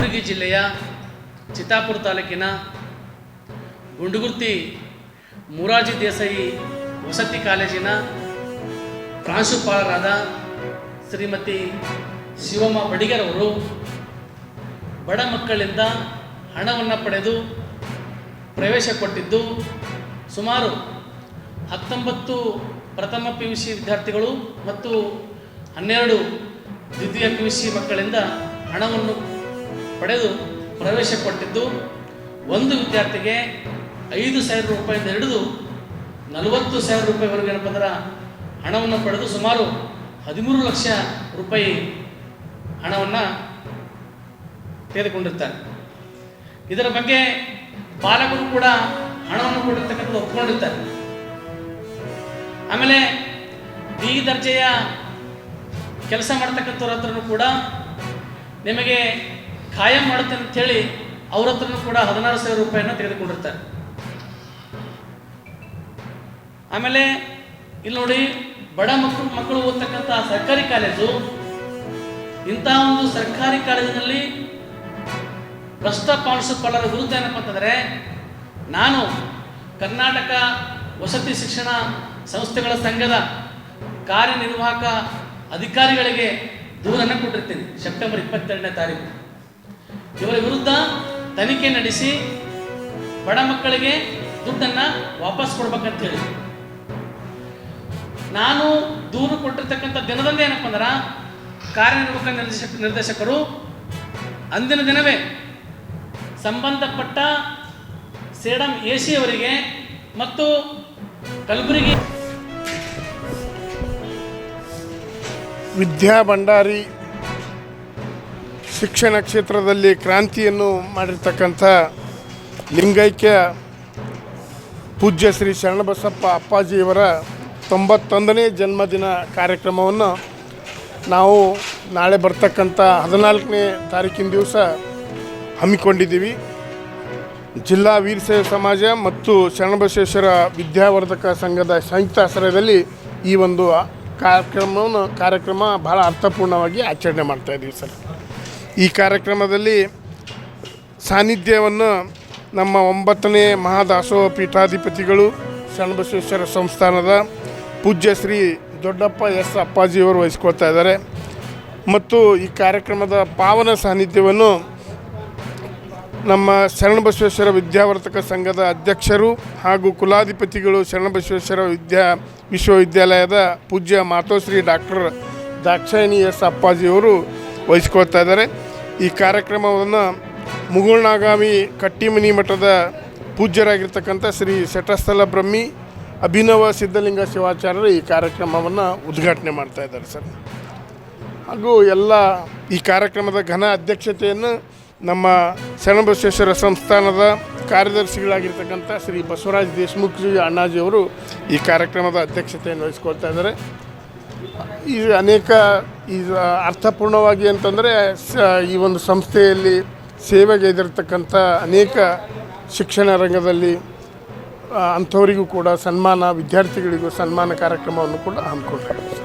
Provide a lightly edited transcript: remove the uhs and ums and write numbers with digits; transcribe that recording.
ಕಲಬುರಗಿ ಜಿಲ್ಲೆಯ ಚಿತ್ತಾಪುರ ತಾಲೂಕಿನ ಗುಂಡುಗುರ್ತಿ ಮೊರಾರ್ಜಿ ದೇಸಾಯಿ ವಸತಿ ಕಾಲೇಜಿನ ಪ್ರಾಂಶುಪಾಲರಾದ ಶ್ರೀಮತಿ ಶಿವಮ್ಮ ಬಡಿಗರವರು ಬಡ ಮಕ್ಕಳಿಂದ ಹಣವನ್ನು ಪಡೆದು ಪ್ರವೇಶ ಕೊಟ್ಟಿದ್ದು ಸುಮಾರು 19 ಪ್ರಥಮ PUC ವಿದ್ಯಾರ್ಥಿಗಳು ಮತ್ತು 12 ದ್ವಿತೀಯ PUC ಮಕ್ಕಳಿಂದ ಹಣವನ್ನು ಪಡೆದು ಪ್ರವೇಶ ಕೊಟ್ಟಿದ್ದು ಒಂದು ವಿದ್ಯಾರ್ಥಿಗೆ 5,000 ರೂಪಾಯಿಂದ ಹಿಡಿದು 40,000 ರೂಪಾಯಿವರೆಗೂ ಏನಪ್ಪ ಅಂದ್ರೆ ಹಣವನ್ನು ಪಡೆದು ಸುಮಾರು 13 ಲಕ್ಷ ರೂಪಾಯಿ ಹಣವನ್ನು ತೆಗೆದುಕೊಂಡಿರ್ತಾರೆ. ಇದರ ಬಗ್ಗೆ ಪಾಲಕರು ಕೂಡ ಹಣವನ್ನು ಕೊಟ್ಟಿರ್ತಕ್ಕಂಥದ್ದು ಒಪ್ಕೊಂಡಿರ್ತಾರೆ. ಆಮೇಲೆ ಡಿ ದರ್ಜೆಯ ಕೆಲಸ ಮಾಡ್ತಕ್ಕಂಥವ್ರ ಹತ್ರನೂ ಕೂಡ ನಿಮಗೆ ಖಾಯಂ ಮಾಡುತ್ತೆ ಅಂಥೇಳಿ ಅವ್ರ ಹತ್ರನೂ ಕೂಡ 16,000 ರೂಪಾಯಿಯನ್ನು ತೆಗೆದುಕೊಂಡಿರ್ತಾರೆ. ಆಮೇಲೆ ಇಲ್ಲಿ ನೋಡಿ, ಬಡ ಮಕ್ಕಳು ಓದ್ತಕ್ಕಂಥ ಸರ್ಕಾರಿ ಕಾಲೇಜು, ಇಂಥ ಒಂದು ಸರ್ಕಾರಿ ಕಾಲೇಜಿನಲ್ಲಿ ಭ್ರಷ್ಟ ಪ್ರಾಂಶುಪಾಲರ ವಿರುದ್ಧ ಏನಪ್ಪ ಅಂತಂದರೆ ನಾನು ಕರ್ನಾಟಕ ವಸತಿ ಶಿಕ್ಷಣ ಸಂಸ್ಥೆಗಳ ಸಂಘದ ಕಾರ್ಯನಿರ್ವಾಹಕ ಅಧಿಕಾರಿಗಳಿಗೆ ದೂರನ್ನು ಕೊಟ್ಟಿರ್ತೀನಿ. ಸೆಪ್ಟೆಂಬರ್ 22ನೇ ತಾರೀಕು ಇವರ ವಿರುದ್ಧ ತನಿಖೆ ನಡೆಸಿ ಬಡ ಮಕ್ಕಳಿಗೆ ದುಡ್ಡನ್ನು ವಾಪಸ್ ಕೊಡ್ಬೇಕಂತೇಳಿ ನಾನು ದೂರು ಕೊಟ್ಟಿರ್ತಕ್ಕಂಥ ದಿನದಂದೇ ಏನಪ್ಪ ಅಂದ್ರೆ ಕಾರ್ಯನಿರ್ವಾಹಕ ನಿರ್ದೇಶಕರು ಅಂದಿನ ದಿನವೇ ಸಂಬಂಧಪಟ್ಟ ಸೇಡಂ AC ಅವರಿಗೆ ಮತ್ತು ಕಲಬುರಗಿ ವಿದ್ಯಾ ಭಂಡಾರಿ ಶಿಕ್ಷಣ ಕ್ಷೇತ್ರದಲ್ಲಿ ಕ್ರಾಂತಿಯನ್ನು ಮಾಡಿರ್ತಕ್ಕಂಥ ಲಿಂಗೈಕ್ಯ ಪೂಜ್ಯ ಶ್ರೀ ಶರಣಬಸಪ್ಪ ಅಪ್ಪಾಜಿಯವರ 91ನೇ ಜನ್ಮದಿನ ಕಾರ್ಯಕ್ರಮವನ್ನು ನಾವು ನಾಳೆ ಬರ್ತಕ್ಕಂಥ 14ನೇ ತಾರೀಕಿನ ದಿವಸ ಹಮ್ಮಿಕೊಂಡಿದ್ದೀವಿ. ಜಿಲ್ಲಾ ವೀರಶೈವ ಸಮಾಜ ಮತ್ತು ಶರಣಬಸವೇಶ್ವರ ವಿದ್ಯಾವರ್ಧಕ ಸಂಘದ ಸಂಯುಕ್ತ ಆಶ್ರಯದಲ್ಲಿ ಈ ಒಂದು ಕಾರ್ಯಕ್ರಮ ಬಹಳ ಅರ್ಥಪೂರ್ಣವಾಗಿ ಆಚರಣೆ ಮಾಡ್ತಾಯಿದ್ದೀವಿ ಸರ್. ಈ ಕಾರ್ಯಕ್ರಮದಲ್ಲಿ ಸಾನ್ನಿಧ್ಯವನ್ನು ನಮ್ಮ 9ನೇ ಮಹಾದಾಸೋಹ ಪೀಠಾಧಿಪತಿಗಳು ಶರಣಬಸವೇಶ್ವರ ಸಂಸ್ಥಾನದ ಪೂಜ್ಯ ಶ್ರೀ ದೊಡ್ಡಪ್ಪ ಎಸ್ ಅಪ್ಪಾಜಿಯವರು ವಹಿಸ್ಕೊಳ್ತಾ ಇದ್ದಾರೆ. ಮತ್ತು ಈ ಕಾರ್ಯಕ್ರಮದ ಪಾವನ ಸಾನ್ನಿಧ್ಯವನ್ನು ನಮ್ಮ ಶರಣಬಸವೇಶ್ವರ ವಿದ್ಯಾವರ್ಧಕ ಸಂಘದ ಅಧ್ಯಕ್ಷರು ಹಾಗೂ ಕುಲಾಧಿಪತಿಗಳು ಶರಣಬಸವೇಶ್ವರ ವಿಶ್ವವಿದ್ಯಾಲಯದ ಪೂಜ್ಯ ಮಾತೋಶ್ರೀ ಡಾಕ್ಟರ್ ದಾಕ್ಷಾಯಿಣಿ ಎಸ್ ಅಪ್ಪಾಜಿಯವರು ವಹಿಸ್ಕೊಳ್ತಾ ಇದ್ದಾರೆ. ಈ ಕಾರ್ಯಕ್ರಮವನ್ನು ಮುಗುಳ್ನಾಗಾಮಿ ಕಟ್ಟಿಮನಿ ಮಠದ ಪೂಜ್ಯರಾಗಿರ್ತಕ್ಕಂಥ ಶ್ರೀ ಶಟಸ್ಥಲ ಬ್ರಹ್ಮಿ ಅಭಿನವ ಸಿದ್ಧಲಿಂಗ ಶಿವಾಚಾರ್ಯರು ಈ ಕಾರ್ಯಕ್ರಮವನ್ನು ಉದ್ಘಾಟನೆ ಮಾಡ್ತಾ ಇದ್ದಾರೆ ಸರ್. ಹಾಗೂ ಎಲ್ಲ ಈ ಕಾರ್ಯಕ್ರಮದ ಘನ ಅಧ್ಯಕ್ಷತೆಯನ್ನು ನಮ್ಮ ಶರಣಬಸವೇಶ್ವರ ಸಂಸ್ಥಾನದ ಕಾರ್ಯದರ್ಶಿಗಳಾಗಿರ್ತಕ್ಕಂಥ ಶ್ರೀ ಬಸವರಾಜ್ ದೇಶಮುಖಿ ಅಣ್ಣಾಜಿಯವರು ಈ ಕಾರ್ಯಕ್ರಮದ ಅಧ್ಯಕ್ಷತೆಯನ್ನು ವಹಿಸ್ಕೊಳ್ತಾ ಇದ್ದಾರೆ. ಈ ಅನೇಕ ಅರ್ಥಪೂರ್ಣವಾಗಿ ಅಂತಂದರೆ ಈ ಒಂದು ಸಂಸ್ಥೆಯಲ್ಲಿ ಸೇವೆಗೈದಿರ್ತಕ್ಕಂಥ ಅನೇಕ ಶಿಕ್ಷಣ ರಂಗದಲ್ಲಿ ಅಂಥವರಿಗೂ ಕೂಡ ಸನ್ಮಾನ, ವಿದ್ಯಾರ್ಥಿಗಳಿಗೂ ಸನ್ಮಾನ ಕಾರ್ಯಕ್ರಮವನ್ನು ಕೂಡ ಹಮ್ಮಿಕೊಂಡಿದ್ದಾರೆ.